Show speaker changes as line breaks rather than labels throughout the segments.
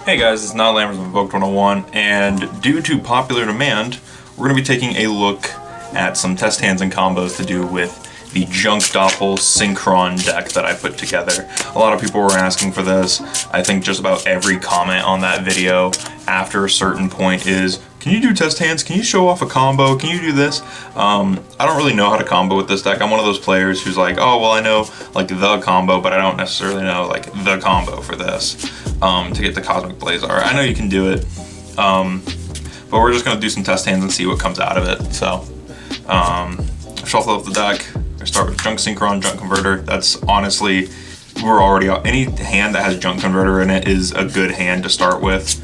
Hey guys, it's Not Lammers of Invoked 101, and due to popular demand, we're going to be taking a look at some test hands and combos to do with the Junk Doppel Synchron deck that I put together. A lot of people were asking for this. I think just about every comment on that video after a certain point is, can you do test hands? Can you show off a combo? Can you do this? I don't really know how to combo with this deck. I'm one of those players who's like, oh, well, I know like the combo, but I don't necessarily know like the combo for this to get the Cosmic Blazar. I know you can do it, but we're just gonna do some test hands and see what comes out of it. So, shuffle up the deck. I start with Junk Synchron, Junk Converter. That's honestly, we're already out. Any hand that has Junk Converter in it is a good hand to start with.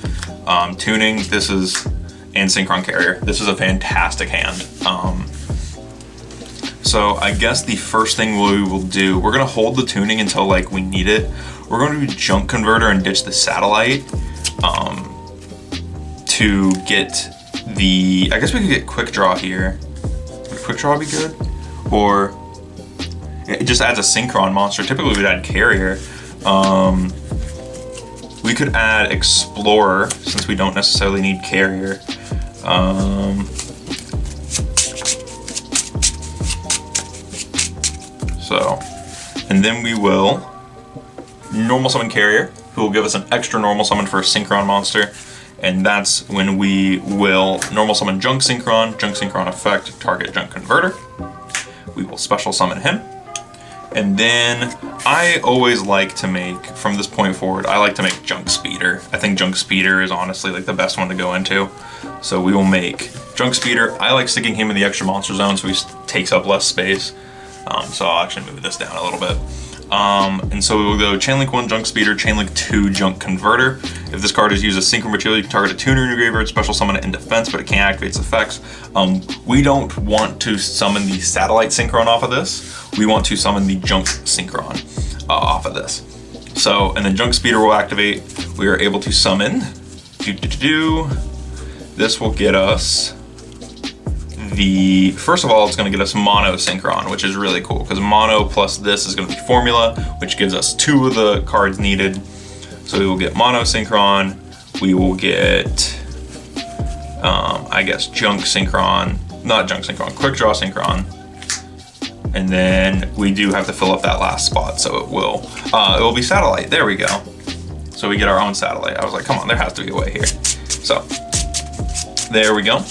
Tuning, this is, and Synchron Carrier. This is a fantastic hand. So I guess the first thing we will do, we're gonna hold the tuning until like we need it. We're going to do Junk Converter and ditch the Satellite to get the, I guess we could get Quick Draw here. Would Quick Draw be good? Or it just adds a Synchron monster. Typically we'd add Carrier. We could add Explorer since we don't necessarily need Carrier. And then we will normal summon Carrier, who will give us an extra normal summon for a Synchron monster, and that's when we will normal summon Junk Synchron effect, target Junk Converter. We will special summon him, and then I always like to make, from this point forward, I like to make Junk Speeder. I think Junk Speeder is honestly like the best one to go into. So we will make Junk Speeder. I like sticking him in the extra monster zone so he takes up less space. So I'll actually move this down a little bit. And so we will go Chainlink 1 Junk Speeder, Chainlink 2 Junk Converter. If this card is used as Synchron material, you can target a tuner in your graveyard, special summon it in defense, but it can't activate its effects. We don't want to summon the Satellite Synchron off of this. We want to summon the Junk Synchron off of this. So, and then Junk Speeder will activate. We are able to summon. This will get us first of all, it's going to get us Mono Synchron, which is really cool because Mono plus this is going to be Formula, which gives us 2 of the cards needed. So we will get Mono Synchron, we will get, I guess, Junk Synchron, not Junk Synchron, Quick Draw Synchron. And then we do have to fill up that last spot, so it will be Satellite. There we go. So we get our own Satellite. I was like, come on, there has to be a way here. So there we go.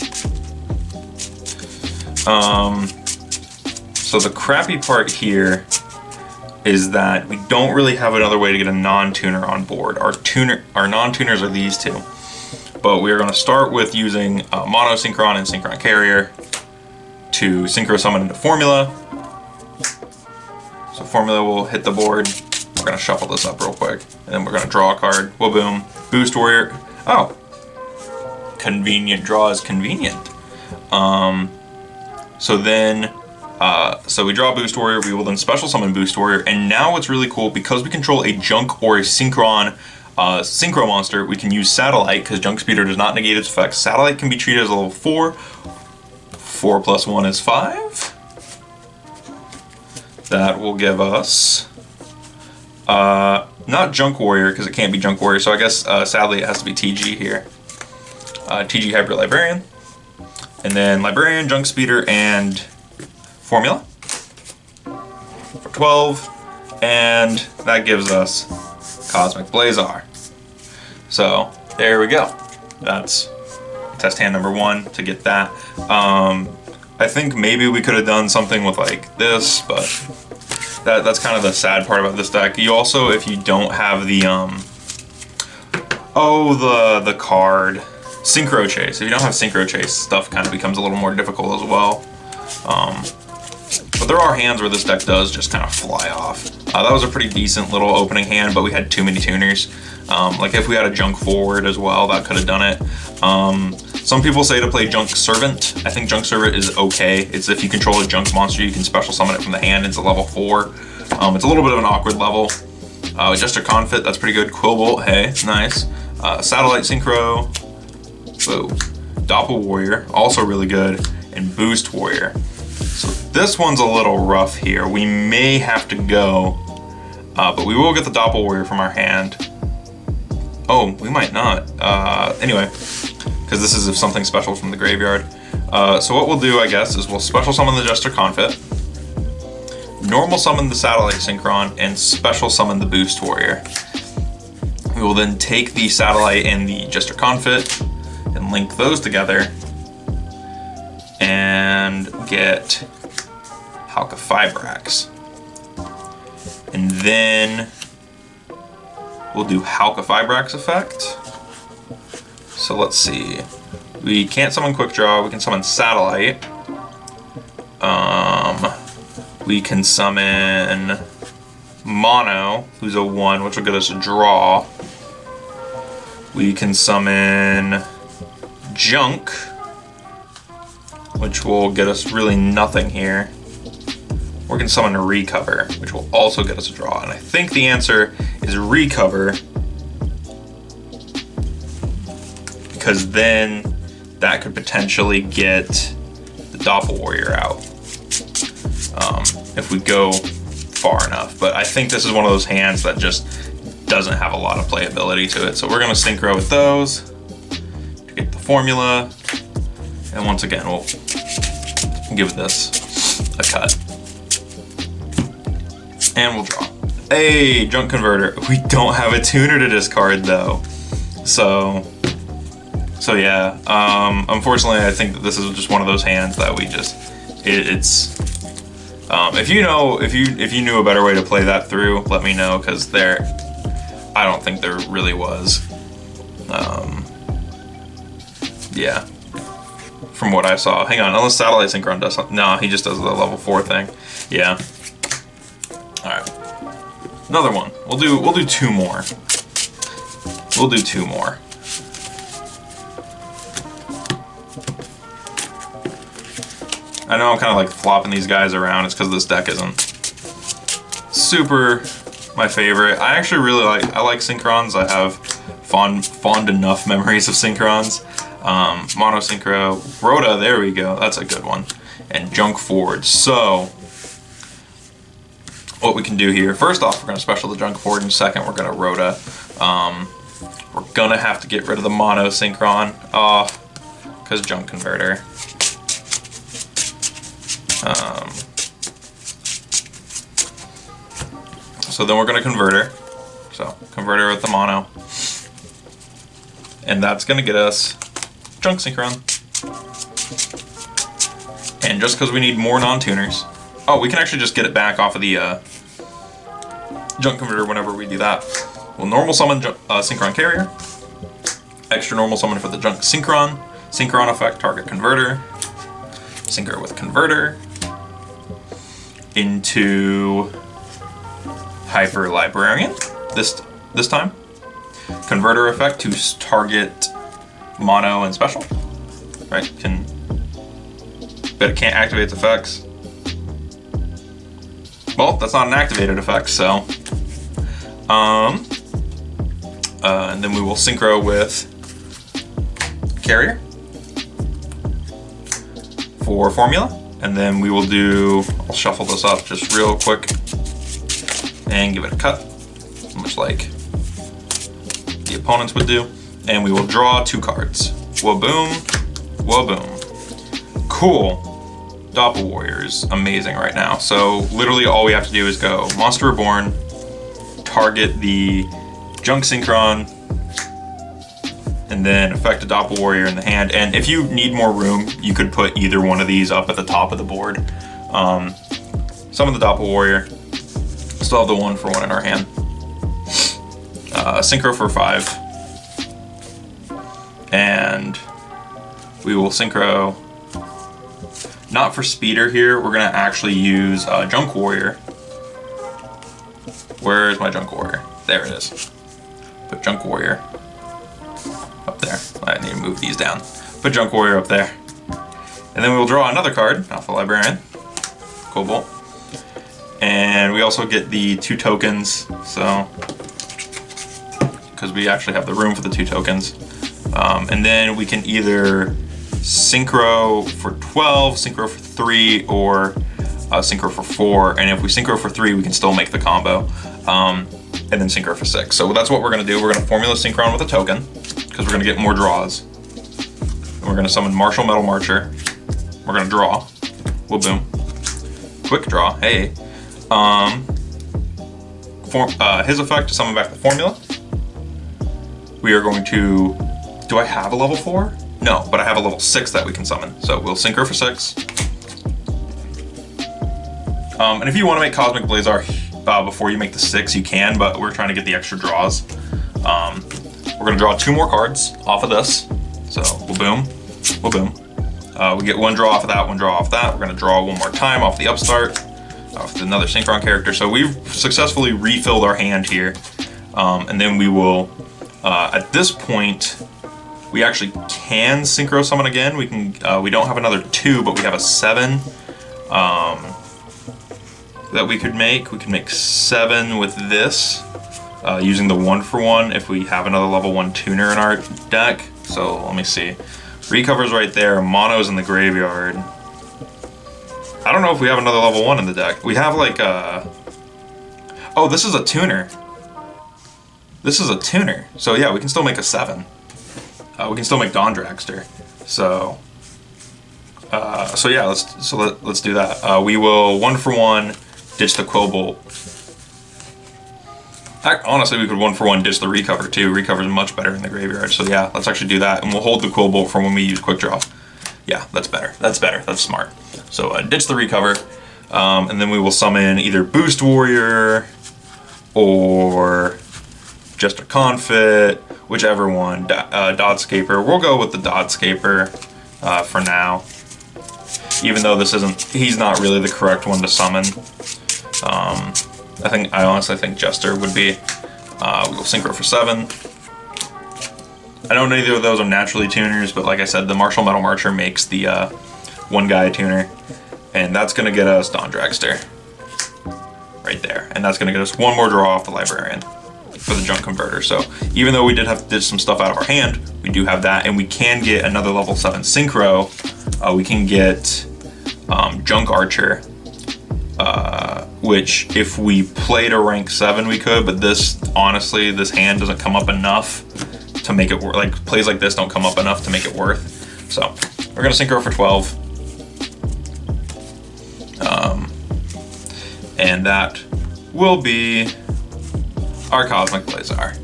So the crappy part here is that we don't really have another way to get a non-tuner on board. Our non-tuners are these two, but we are going to start with using Mono Synchron and Synchron Carrier to Synchro Summon into Formula. So Formula will hit the board. We're going to shuffle this up real quick, and then we're going to draw a card. Whoa, boom. Boost Warrior. Oh, convenient draw is convenient. So then, so we draw Boost Warrior, we will then special summon Boost Warrior, and now what's really cool, because we control a Junk or a Synchron Synchro monster, we can use Satellite, because Junk Speeder does not negate its effects. Satellite can be treated as a level 4. 4 plus 1 is 5. That will give us, not Junk Warrior, because it can't be Junk Warrior, so I guess sadly it has to be TG here. TG Hybrid Librarian. And then Librarian, Junk Speeder, and Formula for 12, and that gives us Cosmic Blazar. So there we go. That's test hand number 1 to get that. I think maybe we could have done something with like this, but that's kind of the sad part about this deck. You also, if you don't have the the card Synchro Chase. If you don't have Synchro Chase, stuff kind of becomes a little more difficult as well. But there are hands where this deck does just kind of fly off. That was a pretty decent little opening hand, but we had too many tuners. Like if we had a Junk Forward as well, that could have done it. Some people say to play Junk Servant. I think Junk Servant is okay. It's if you control a Junk monster, you can special summon it from the hand. It's a level 4. It's a little bit of an awkward level. Jester Confit, that's pretty good. Quillbolt, hey, nice. Satellite Synchro, whoa. Doppel Warrior, also really good. And Boost Warrior. So this one's a little rough here. We may have to go, but we will get the Doppel Warrior from our hand. Oh, we might not. Anyway, because this is something special from the graveyard. So what we'll do, I guess, is we'll special summon the Jester Confit, normal summon the Satellite Synchron, and special summon the Boost Warrior. We will then take the Satellite and the Jester Confit and link those together and get Halka Fibrax. And then we'll do Halka Fibrax effect. So let's see. We can't summon Quick Draw, we can summon Satellite. We can summon Mono, who's a 1, which will get us a draw. We can summon Junk, which will get us really nothing here. Or we can summon a Recover, which will also get us a draw. And I think the answer is Recover, because then that could potentially get the Doppel Warrior out if we go far enough. But I think this is one of those hands that just doesn't have a lot of playability to it. So we're going to synchro with those to get the formula. And once again, we'll give this a cut. And we'll draw. Hey, Junk Converter. We don't have a tuner to discard though. So yeah, unfortunately, I think that this is just one of those hands that we just, if you knew a better way to play that through, let me know, because I don't think there really was. Yeah, from what I saw. Hang on, unless Satellite Synchron does something. No, he just does the level 4 thing. Yeah. All right, another one. We'll do 2 more. We'll do 2 more. I know I'm kind of like flopping these guys around. It's because this deck isn't super my favorite. I actually really like Synchrons. I have fond enough memories of Synchrons. Mono Synchro, Rhoda, there we go. That's a good one. And Junk Forge. So what we can do here, first off, we're going to special the Junk Forge, and second, we're going to Rhoda. We're going to have to get rid of the Mono Synchron. Because Junk Converter. So then we're going to Converter. So Converter with the Mono. And that's going to get us Junk Synchron. And just because we need more non-tuners. Oh, we can actually just get it back off of the Junk Converter whenever we do that. We'll normal summon Synchron Carrier. Extra normal summon for the Junk Synchron. Synchron effect, target Converter. Synchro with Converter. Into Hyper Librarian this time. Converter effect to target Mono and Special. Right? But it can't activate its effects. Well, that's not an activated effect, so. And then we will synchro with Carrier for formula. And then we will I'll shuffle this up just real quick and give it a cut, much like the opponents would do. And we will draw 2 cards. Waboom, waboom. Cool. Doppel Warrior is amazing right now. So literally all we have to do is go Monster Reborn, target the Junk Synchron, and then effect a Doppel Warrior in the hand. And if you need more room, you could put either one of these up at the top of the board. Summon the Doppel Warrior. Still have the 1 for 1 in our hand. Synchro for 5. And we will synchro, not for speeder here, we're gonna actually use Junk Warrior. Where is my Junk Warrior? There it is. Put Junk Warrior up there. I need to move these down. Put Junk Warrior up there. And then we will draw another card, Alpha Librarian, Cobalt. And we also get the 2 tokens, so because we actually have the room for the 2 tokens. And then we can either synchro for 12, synchro for 3, or synchro for 4. And if we synchro for 3, we can still make the combo. And then synchro for 6. So that's what we're gonna do. We're gonna formula Synchron with a token, because we're gonna get more draws. And we're gonna summon Martial Metal Marcher. We're gonna draw. Whoa, boom. Quick draw, hey. His effect to summon back the formula. We are going to, do I have a level 4? No, but I have a level 6 that we can summon. So we'll synchro for 6. And if you want to make Cosmic Blazar before you make the 6, you can, but we're trying to get the extra draws. We're gonna draw 2 more cards off of this. So we'll boom, we'll boom. We get 1 draw off of that, 1 draw off that. We're gonna draw 1 more time off the upstart, off another Synchron character. So we've successfully refilled our hand here. And then we will, at this point, we actually can synchro summon again. We can. We don't have another 2, but we have a 7 that we could make. We can make 7 with this, using the 1-for-1 if we have another level 1 tuner in our deck. So let me see. Recover's right there. Mono's in the graveyard. I don't know if we have another level 1 in the deck. We have like a... Oh, this is a tuner. This is a tuner. So yeah, we can still make a 7. We can still make Dawn Dragster. So yeah, let's do that. We will 1-for-1 ditch the Quillbolt. Honestly, we could 1-for-1 ditch the Recover too. Recover's much better in the graveyard. So yeah, let's actually do that, and we'll hold the Quillbolt for when we use Quick Draw. Yeah, that's better. That's better. That's smart. So ditch the Recover, and then we will summon either Boost Warrior or Jester Confit, whichever one. Dodscaper. We'll go with the Dodscaper for now, even though this isn't. He's not really the correct one to summon. I honestly think Jester would be. We'll synchro for 7. I know neither of those are naturally tuners, but like I said, the Martial Metal Marcher makes the 1-guy tuner, and that's gonna get us Dawn Dragster right there, and that's gonna get us 1 more draw off the Librarian for the Junk Converter. So even though we did have to ditch some stuff out of our hand, we do have that, and we can get another level 7 synchro. We can get Junk Archer, which if we played a rank 7 we could, but this, honestly, this hand doesn't come up enough to make it worth. Like, plays like this don't come up enough to make it worth. So we're gonna synchro for 12. And that will be our Cosmic Blazar.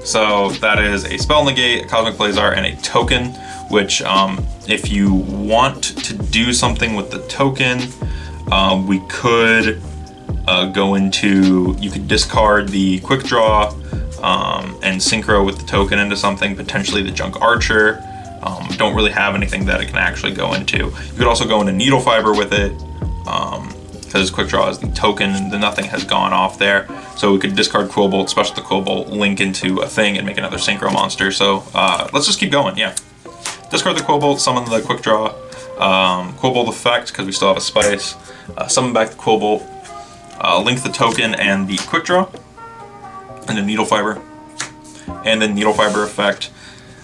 So that is a Spell Negate, a Cosmic Blazar, and a token, which if you want to do something with the token, we could go into, you could discard the Quick Draw and synchro with the token into something, potentially the Junk Archer. Don't really have anything that it can actually go into. You could also go into Needle Fiber with it, because Quick Draw is the token and the nothing has gone off there. So we could discard Quillbolt, special the Quillbolt, link into a thing, and make another synchro monster. So let's just keep going, yeah. Discard the Quillbolt, summon the Quick Draw, Quillbolt effect, because we still have a Spice, summon back the Quillbolt, link the token and the Quick Draw, and then Needle Fiber, and then Needle Fiber effect,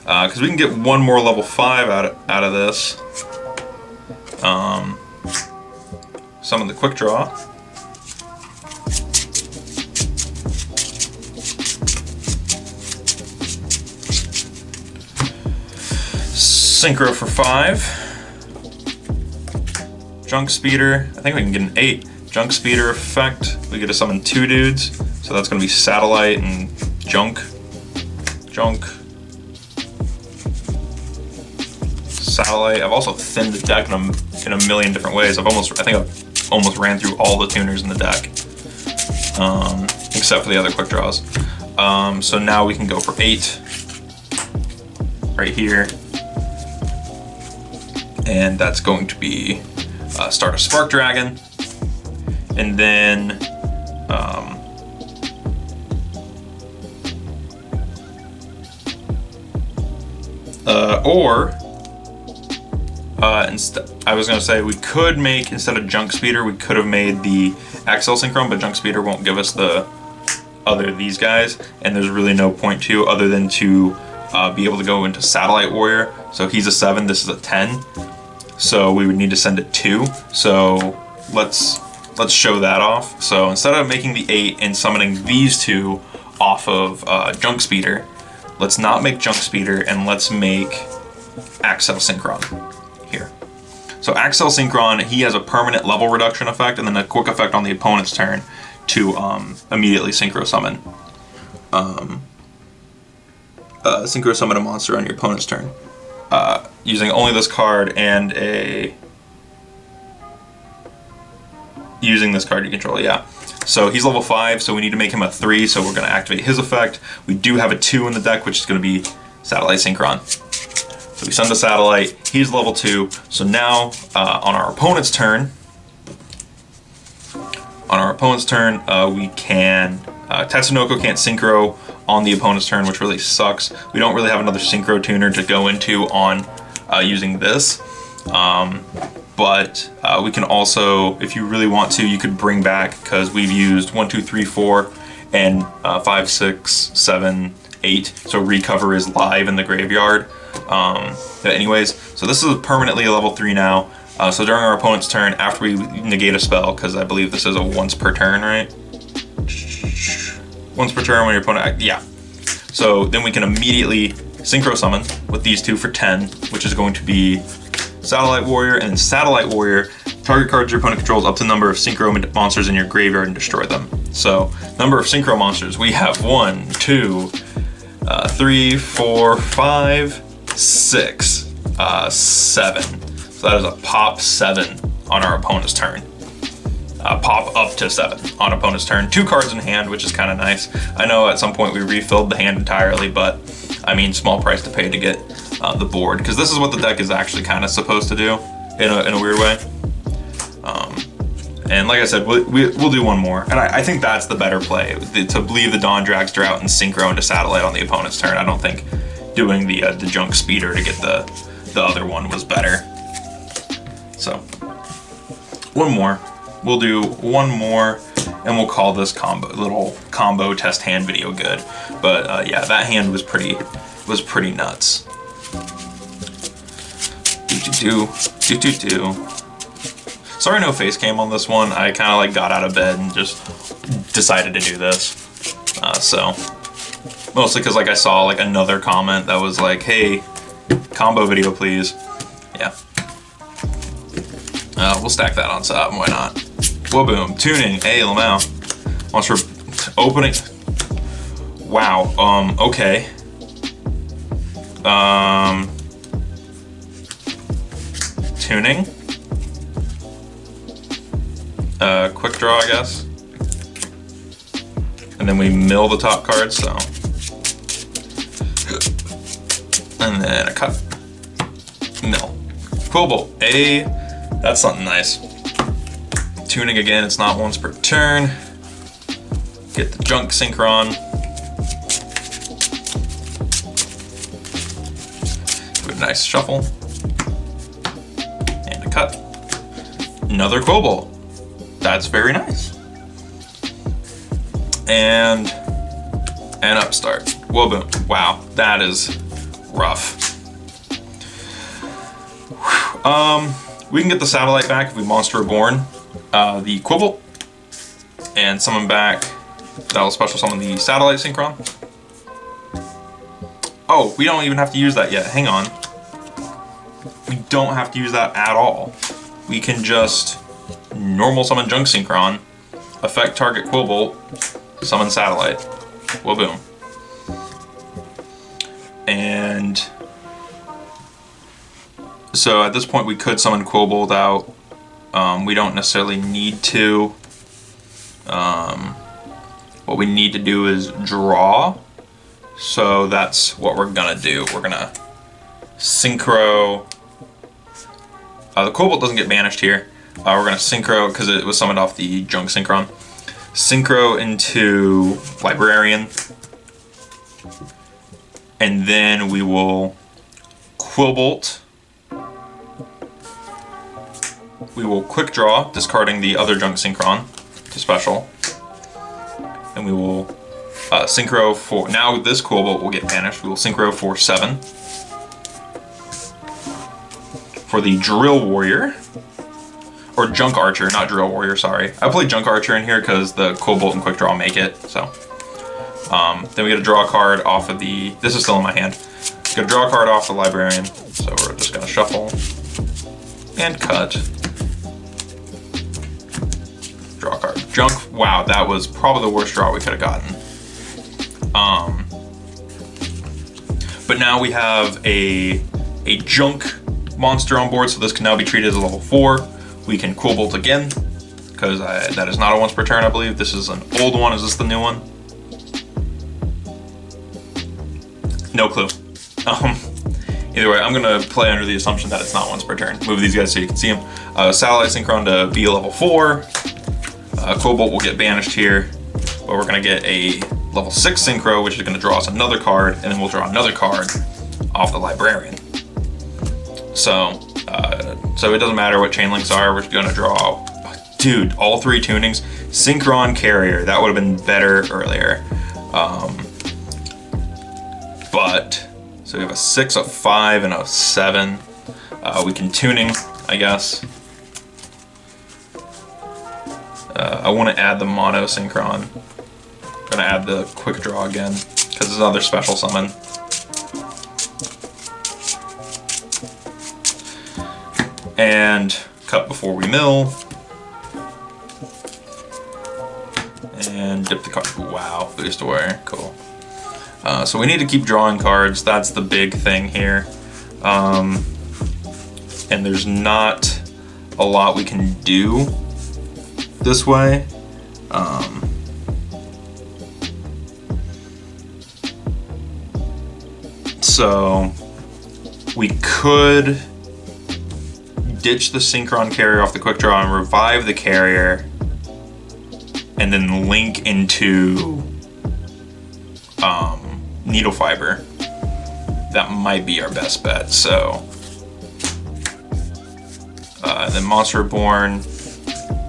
because we can get 1 more level 5 out of this. Summon the Quick Draw, synchro for 5, Junk Speeder. I think we can get an 8. Junk Speeder effect. We get to summon 2 dudes, so that's going to be Satellite and Junk. Satellite. I've also thinned the deck in a million different ways. I think I've almost ran through all the tuners in the deck, except for the other Quick Draws. So now we can go for 8 right here, and that's going to be start a Spark Dragon, and then or I was gonna say we could make, instead of Junk Speeder, we could have made the XL Synchron, but Junk Speeder won't give us the these guys, and there's really no point to other than to be able to go into Satellite Warrior. So he's a 7, this is a 10. So we would need to send it 2. So let's show that off. So instead of making the 8 and summoning these 2 off of Junk Speeder, let's not make Junk Speeder and let's make Axel Synchron here. So Axel Synchron, he has a permanent level reduction effect and then a quick effect on the opponent's turn to immediately synchro summon. Synchro summon a monster on your opponent's turn. Using only this card and using this card you control, yeah. So he's level 5, so we need to make him a 3, so we're going to activate his effect. We do have a 2 in the deck, which is going to be Satellite Synchron. So we send the Satellite, he's level 2, so now on our opponent's turn, we can, Tatsunoko can't synchro on the opponent's turn, which really sucks. We don't really have another synchro tuner to go into on using this. But we can also, if you really want to, you could bring back, because we've used 1, 2, 3, 4, and 5, 6, 7, 8. So recover is live in the graveyard. But anyways, so this is permanently a level 3 now. So during our opponent's turn, after we negate a spell, because I believe this is a once per turn, right? Once per turn when your opponent, yeah. So then we can immediately synchro summon with these 2 for 10, which is going to be Satellite Warrior, and then Satellite Warrior, target cards your opponent controls up to the number of synchro monsters in your graveyard and destroy them. So, number of synchro monsters, we have 1, 2, 3, 4, 5, 6, 7. So that is a pop 7 on our opponent's turn. Pop up to 7 on opponent's turn. 2 cards in hand, which is kind of nice. I know at some point we refilled the hand entirely, but I mean, small price to pay to get the board, because this is what the deck is actually kind of supposed to do in a weird way. And like I said, we'll do one more, and I think that's the better play, to leave the Dawn Dragster out and synchro into Satellite on the opponent's turn. I don't think doing the Junk Speeder to get the other one was better. So one more. We'll do one more, and we'll call this little combo test hand video good. But yeah, that hand was pretty nuts. Do. Sorry, no face cam on this one. I kind of like got out of bed and just decided to do this. So mostly because like I saw like another comment that was like, "Hey, combo video, please." Yeah. We'll stack that on top. Why not? Whoa, boom. Tuning. Hey, Lamau. Monster opening. Wow. Okay. Tuning. Quick draw, I guess. And then we mill the top card, so. And then a cut. Mill. Quillbolt. That's something nice. Tuning again, it's not once per turn. Get the Junk Synchron. Do a nice shuffle. And a cut. Another Quillbolt. That's very nice. And an upstart. Whoa, boom. Wow, that is rough. We can get the Satellite back if we Monster Reborn the Quillbolt and summon back. That'll special summon the Satellite Synchron. Oh, we don't even have to use that yet. Hang on. We don't have to use that at all. We can just normal summon Junk Synchron, affect target Quillbolt, summon Satellite. Well, boom. And so at this point we could summon Quillbolt out. We don't necessarily need to. What we need to do is draw. So that's what we're gonna do. We're gonna synchro. The Quillbolt doesn't get banished here. We're gonna synchro, because it was summoned off the Junk Synchron. Synchro into Librarian. And then we will Quillbolt we will quick draw, discarding the other junk Synchron to special. And we will synchro for, now this Cobalt will get banished. We will synchro for 7. For the Drill Warrior, or Junk Archer, not Drill Warrior, sorry. I played Junk Archer in here because the Cobalt and quick draw make it, so. Then we get to draw a card off of the, this is still in my hand. Gonna draw a card off the Librarian, so we're just gonna shuffle and cut. Draw a card. Junk, wow, that was probably the worst draw we could have gotten. But now we have a junk monster on board, so this can now be treated as a level 4. We can Cobalt again, because that is not a once per turn, I believe. This is an old one. Is this the new one? No clue. Either way, I'm gonna play under the assumption that it's not once per turn. Move these guys so you can see them. Satellite Synchron to be a level 4. Cobalt will get banished here, but we're gonna get a level 6 Synchro, which is gonna draw us another card, and then we'll draw another card off the Librarian. So it doesn't matter what chain links are, we're just gonna draw, dude, all 3 tunings. Synchron Carrier, that would have been better earlier. But, so we have a 6, a 5, and a 7. We can tuning, I guess. I want to add the mono Synchron. I'm gonna add the quick draw again, because it's another special summon. And cut before we mill. And dip the card. Wow, boost warrior, cool. So we need to keep drawing cards. That's the big thing here. And there's not a lot we can do this way. So we could ditch the Synchron Carrier off the quick draw and revive the carrier, and then link into Needle Fiber. That might be our best bet. So then Monster Reborn,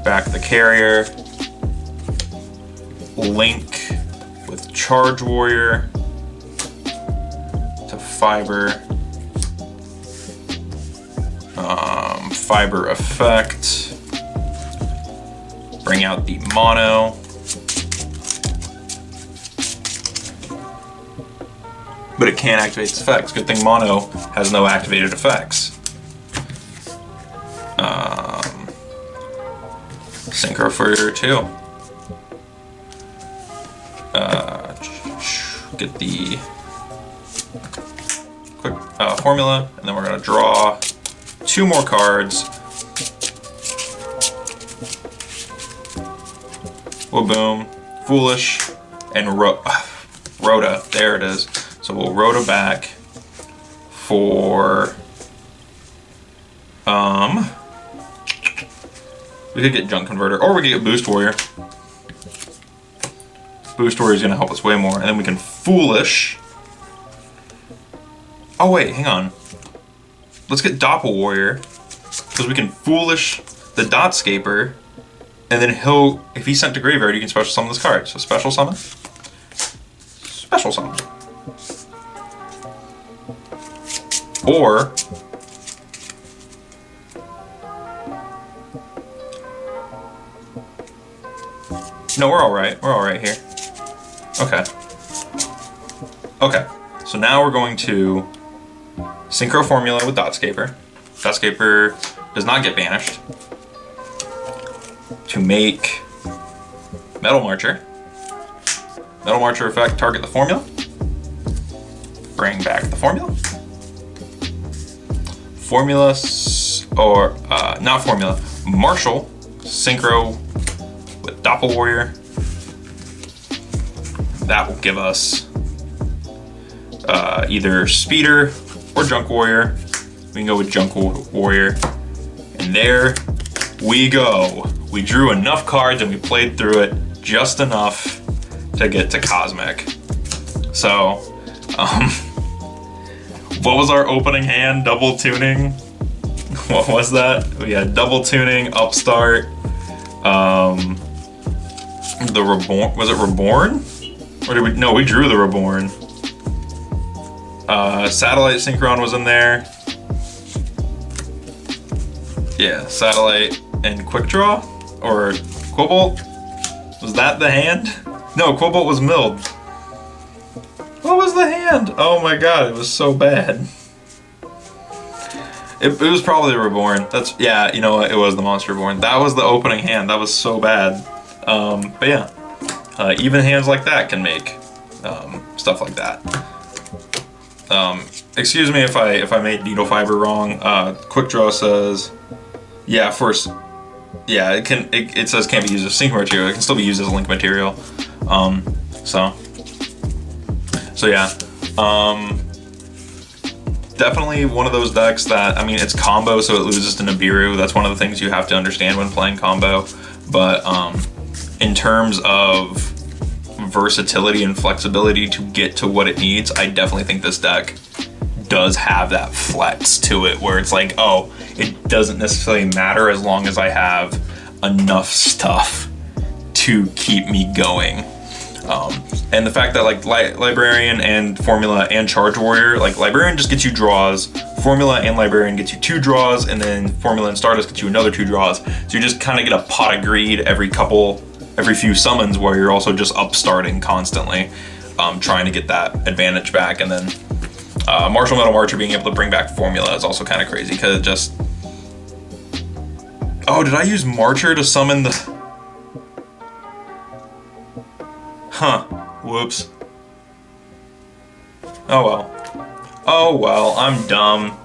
back the carrier, link with Charge Warrior to Fiber. Fiber effect, bring out the mono, but it can't activate its effects. Good thing mono has no activated effects. Synchro for 2. Get the quick formula, and then we're gonna draw 2 more cards. We'll boom, Foolish, and Rhoda. There it is. So we'll Rhoda back for we could get Junk Converter, or we could get Boost Warrior. Boost Warrior is gonna help us way more, and then we can Foolish. Oh wait, hang on. Let's get Doppler Warrior, because we can Foolish the Dotscaper, and then he'll, if he's sent to graveyard, you can special summon this card. So special summon, special summon. Or no, we're all right. We're all right here. Okay. Okay. So now we're going to Synchro Formula with Dotscaper. Dotscaper does not get banished. To make Metal Marcher. Metal Marcher effect, target the formula. Bring back the formula. Formula, or not formula, Marshall, Synchro with Doppler Warrior. That will give us either Speeder or Junk Warrior. We can go with Junk Warrior. And there we go. We drew enough cards and we played through it just enough to get to Cosmic. So, what was our opening hand? Double tuning? What was that? We had double tuning, upstart, the reborn. Was it reborn? Or did we? No, we drew the reborn. Satellite Synchron was in there. Yeah, satellite and quick draw or Quibble. Was that the hand? No, Quibble was milled. What was the hand? Oh my god, it was so bad. It was probably the reborn. That's, yeah, you know what? It was the monster reborn. That was the opening hand. That was so bad. But yeah, even hands like that can make stuff like that. Excuse me if I made needle fiber wrong. Quick draw says, yeah, first, yeah, it says can't be used as sync material. It can still be used as a link material. So yeah. Definitely one of those decks that, I mean, it's combo, so it loses to Nibiru. That's one of the things you have to understand when playing combo. But in terms of versatility and flexibility to get to what it needs, I definitely think this deck does have that flex to it where it's like, oh, it doesn't necessarily matter as long as I have enough stuff to keep me going. And the fact that like Librarian and Formula and Charge Warrior, like Librarian just gets you draws, Formula and Librarian gets you 2 draws, and then Formula and Stardust gets you another 2 draws. So you just kind of get a pot of greed every few summons where you're also just upstarting constantly, trying to get that advantage back. And then Martial Metal Marcher being able to bring back Formula is also kind of crazy because it just... Oh, did I use Marcher to summon the... Huh. Whoops. Oh well. Oh well, I'm dumb.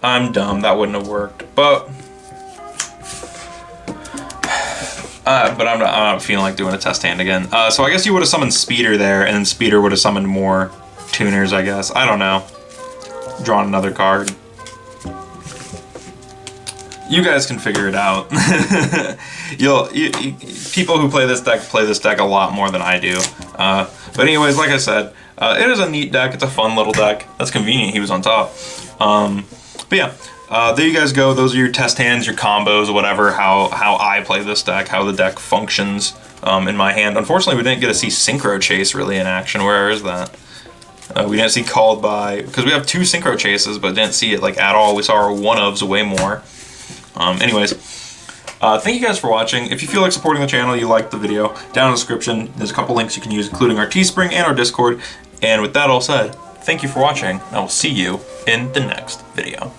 That wouldn't have worked. But I'm not feeling like doing a test hand again. So I guess you would have summoned Speeder there, and then Speeder would have summoned more tuners, I guess. I don't know. Drawn another card. You guys can figure it out. People who play this deck a lot more than I do. But anyways, like I said, it is a neat deck. It's a fun little deck. That's convenient. He was on top. But yeah, there you guys go. Those are your test hands, your combos, whatever. How I play this deck, how the deck functions in my hand. Unfortunately, we didn't get to see Synchro Chase really in action. Where is that? We didn't see Called By, because we have 2 Synchro Chases, but didn't see it like at all. We saw our one-ofs way more. Anyways, thank you guys for watching. If you feel like supporting the channel, you liked the video, down in the description, there's a couple links you can use, including our Teespring and our Discord. And with that all said, thank you for watching, and I will see you in the next video.